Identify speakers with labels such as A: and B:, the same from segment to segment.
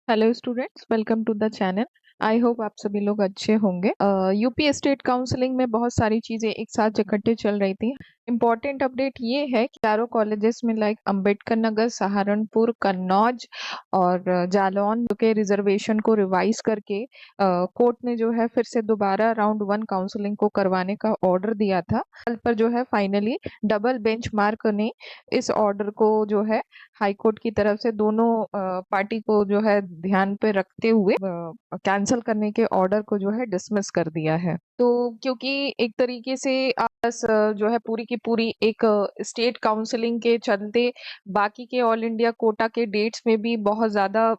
A: Hello students, welcome to the channel. I hope आप सभी लोग अच्छे होंगे। यूपी स्टेट काउंसलिंग में बहुत सारी चीजें एक साथ इकट्ठे चल रही थी। इम्पोर्टेंट अपडेट ये है कि चारों कॉलेजेस में लाइक अंबेडकर नगर, सहारनपुर, कन्नौज और जालौन के रिजर्वेशन को रिवाइज करके कोर्ट ने जो है फिर से दोबारा राउंड 1 काउंसलिंग को करवाने का ऑर्डर दिया था। कल पर जो है फाइनली डबल बेंच मार्क ने इस ऑर्डर को जो है हाई कोर्ट की तरफ से दोनों पार्टी को जो है ध्यान पे रखते हुए कैंसिल करने के ऑर्डर को जो है डिसमिस कर दिया है। तो क्योंकि एक तरीके से बस जो है पूरी की पूरी एक स्टेट काउंसलिंग के चलते बाकी के ऑल इंडिया कोटा के डेट्स में भी बहुत ज्यादा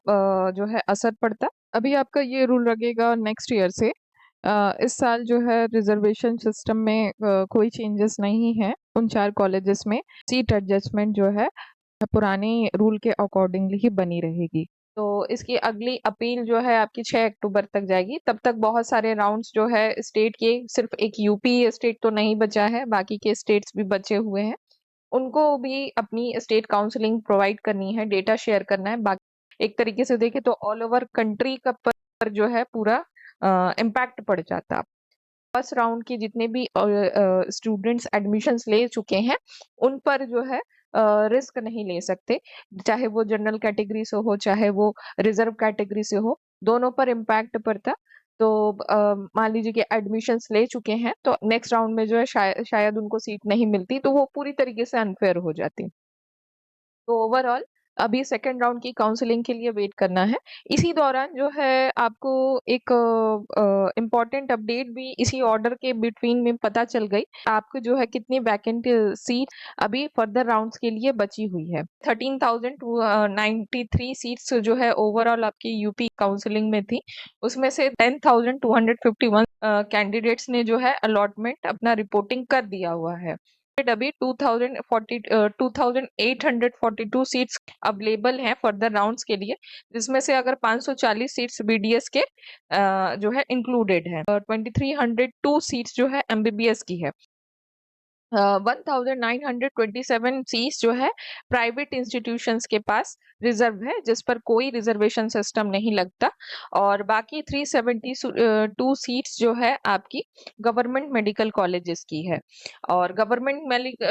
A: जो है असर पड़ता। अभी आपका ये रूल लगेगा नेक्स्ट ईयर से। इस साल जो है रिजर्वेशन सिस्टम में कोई चेंजेस नहीं है उन चार कॉलेजेस में। सीट एडजस्टमेंट जो है पुराने रूल के अकॉर्डिंगली ही बनी रहेगी। तो इसकी अगली अपील जो है आपकी 6 अक्टूबर तक जाएगी। तब तक बहुत सारे राउंड्स जो है स्टेट के, सिर्फ एक यूपी स्टेट तो नहीं बचा है, बाकी के स्टेट्स भी बचे हुए हैं। उनको भी अपनी स्टेट काउंसलिंग प्रोवाइड करनी है, डेटा शेयर करना है। बाकी एक तरीके से देखें तो ऑल ओवर कंट्री का पर जो है पूरा इम्पैक्ट पड़ जाता। फर्स्ट राउंड के जितने भी स्टूडेंट्स एडमिशन्स ले चुके हैं उन पर जो है रिस्क नहीं ले सकते, चाहे वो जनरल कैटेगरी से हो चाहे वो रिजर्व कैटेगरी से हो, दोनों पर इम्पैक्ट पड़ता। तो मान लीजिए कि एडमिशन्स ले चुके हैं तो नेक्स्ट राउंड में जो है शायद उनको सीट नहीं मिलती, तो वो पूरी तरीके से अनफेयर हो जाती। तो ओवरऑल अभी सेकेंड राउंड की काउंसलिंग के लिए वेट करना है। इसी दौरान जो है आपको एक इम्पॉर्टेंट अपडेट भी इसी ऑर्डर के बिटवीन में पता चल गई। आपको जो है कितनी वैकेंट सीट अभी फर्दर राउंड्स के लिए बची हुई है। 13,293 सीट्स जो है ओवरऑल आपकी यूपी काउंसलिंग में थी। उसमें से 10,251 कैंडिडेट्स ने जो है अलॉटमेंट अपना रिपोर्टिंग कर दिया हुआ है। अभी 2842 सीट्स अवेलेबल हैं फर्दर राउंड्स के लिए, जिसमें से अगर 540 सीट्स बीडीएस के जो है इंक्लूडेड है, 2302 सीट्स जो है एमबीबीएस की है। 1927 सीट्स जो है प्राइवेट इंस्टीट्यूशंस के पास रिजर्व है, जिस पर कोई रिजर्वेशन सिस्टम नहीं लगता। और बाकी 372 सीट्स जो है आपकी गवर्नमेंट मेडिकल कॉलेजेस की है। और गवर्नमेंट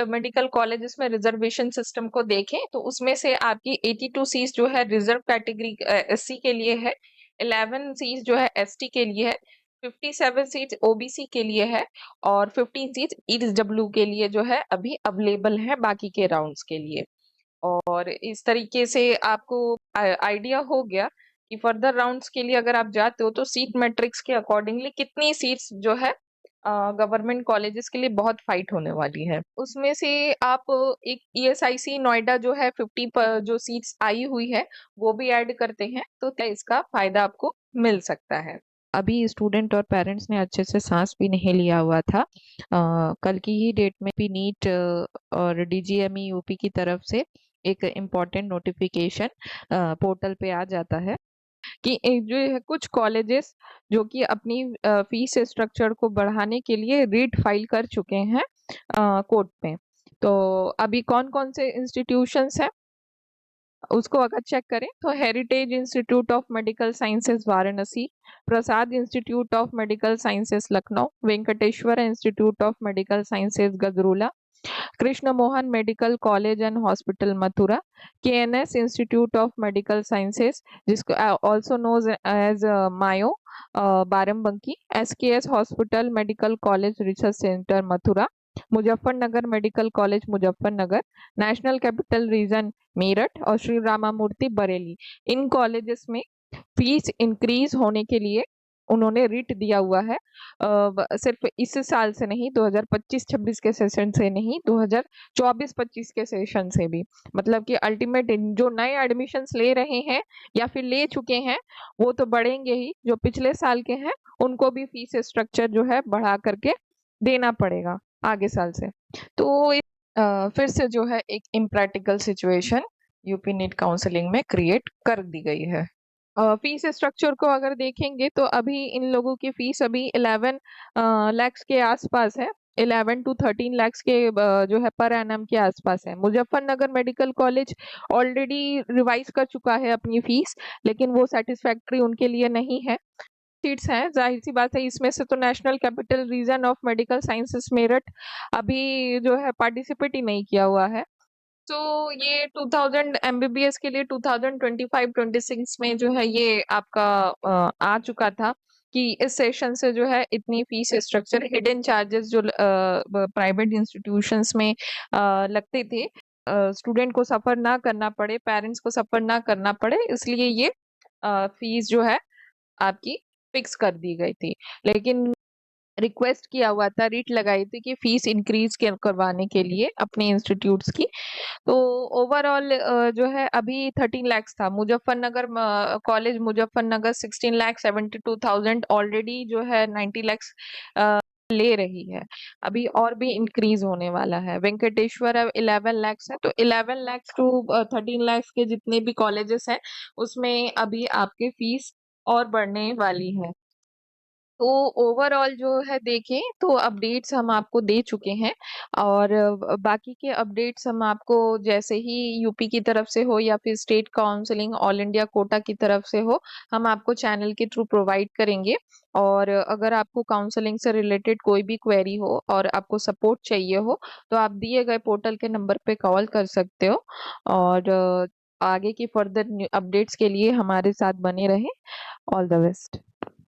A: मेडिकल कॉलेजेस में रिजर्वेशन सिस्टम को देखें तो उसमें से आपकी 82 सीट्स जो है रिजर्व कैटेगरी एससी के लिए है, 11 सीट्स जो है एसटी के लिए है, 57 सीट्स ओबीसी के लिए है और 15 सीट्स ईडब्ल्यू के लिए जो है अभी अवेलेबल है बाकी के राउंड्स के लिए। और इस तरीके से आपको आइडिया हो गया कि फर्दर राउंड्स के लिए अगर आप जाते हो तो सीट मैट्रिक्स के अकॉर्डिंगली कितनी सीट्स जो है गवर्नमेंट कॉलेजेस के लिए बहुत फाइट होने वाली है। उसमें से आप एक ईएसआईसी नोएडा जो है 50 पर जो सीट्स आई हुई है वो भी ऐड करते हैं तो इसका फायदा आपको मिल सकता है। अभी स्टूडेंट और पेरेंट्स ने अच्छे से सांस भी नहीं लिया हुआ था। कल की ही डेट में भी नीट और डीजीएमई यूपी की तरफ से एक इम्पॉर्टेंट नोटिफिकेशन पोर्टल पे आ जाता है कि जो है कुछ कॉलेजेस जो कि अपनी फीस स्ट्रक्चर को बढ़ाने के लिए रीट फाइल कर चुके हैं कोर्ट में। तो अभी कौन कौन से इंस्टीट्यूशंस हैं उसको अगर चेक करें तो heritage institute of medical sciences Varanasi, Prasad institute of medical sciences Lucknow, Venkateshwara institute of medical sciences Gadarula, Krishna Mohan medical college and hospital Mathura, KNS institute of medical sciences जिसको also knows as Mayo Barabanki, SKS hospital medical college research centre Mathura, Muzaffarnagar medical college Muzaffarnagar, national capital region Meerut और श्री रामामूर्ति बरेली। इन colleges में fees increase होने के लिए उन्होंने writ दिया हुआ है। सिर्फ इस साल से नहीं, 2025-26 के सेशन से नहीं, 2024-25 के सेशन से भी। मतलब कि अल्टीमेट जो नए एडमिशन्स ले रहे हैं या फिर ले चुके हैं वो तो बढ़ेंगे ही, जो पिछले साल के हैं उनको भी फीस स्ट्रक्चर जो है बढ़ा करके देना पड़ेगा आगे साल से। तो फिर से जो है एक impractical situation UP NEET counselling में क्रिएट कर दी गई है। फीस स्ट्रक्चर को अगर देखेंगे तो अभी इन लोगों की फीस अभी 11 lakhs के आसपास है। 11 टू 13 लाख के जो है पर एनम के आसपास है। Muzaffarnagar medical college already revise कर चुका है अपनी फीस, लेकिन वो सेटिस्फैक्ट्री उनके लिए नहीं है। सीट्स हैं, जाहिर सी बात है, इसमें से तो national capital reason of medical sciences Meerut अभी जो है पार्टिसिपेट ही नहीं किया हुआ है। तो ये 2000 एमबीबीएस के लिए 2025-26 में जो है ये आपका आ चुका था कि इस सेशन से जो है इतनी फीस स्ट्रक्चर, हिडन चार्जेस जो प्राइवेट इंस्टीट्यूशंस में लगते थे, स्टूडेंट को सफर ना करना पड़े, पेरेंट्स को सफर ना करना पड़े, इसलिए ये फीस जो है आपकी फिक्स कर दी गई थी। लेकिन रिक्वेस्ट किया हुआ था, रिट लगाई थी कि फीस इंक्रीज करवाने के लिए अपने इंस्टीट्यूट्स की। तो ओवरऑल जो है अभी 13 लाख था। मुजफ्फरनगर कॉलेज मुजफ्फरनगर 16,72,000 ऑलरेडी जो है 90 लाख ले रही है। अभी और भी इंक्रीज होने वाला है। वेंकटेश्वर अब 11 लाख है, तो 11 लाख टू 13 लाख के जितने भी कॉलेजेस हैं उसमें अभी आपके फीस और बढ़ने वाली है। तो ओवरऑल जो है देखें तो अपडेट्स हम आपको दे चुके हैं, और बाकी के अपडेट्स हम आपको जैसे ही यूपी की तरफ से हो या फिर state counselling all India quota की तरफ से हो, हम आपको चैनल के थ्रू प्रोवाइड करेंगे। और अगर आपको काउंसलिंग से रिलेटेड कोई भी क्वेरी हो और आपको सपोर्ट चाहिए हो, तो आप दिए गए पोर्टल के नंबर पे कॉल कर सकते हो। और आगे की फर्दर अपडेट्स के लिए हमारे साथ बने रहें। All the best.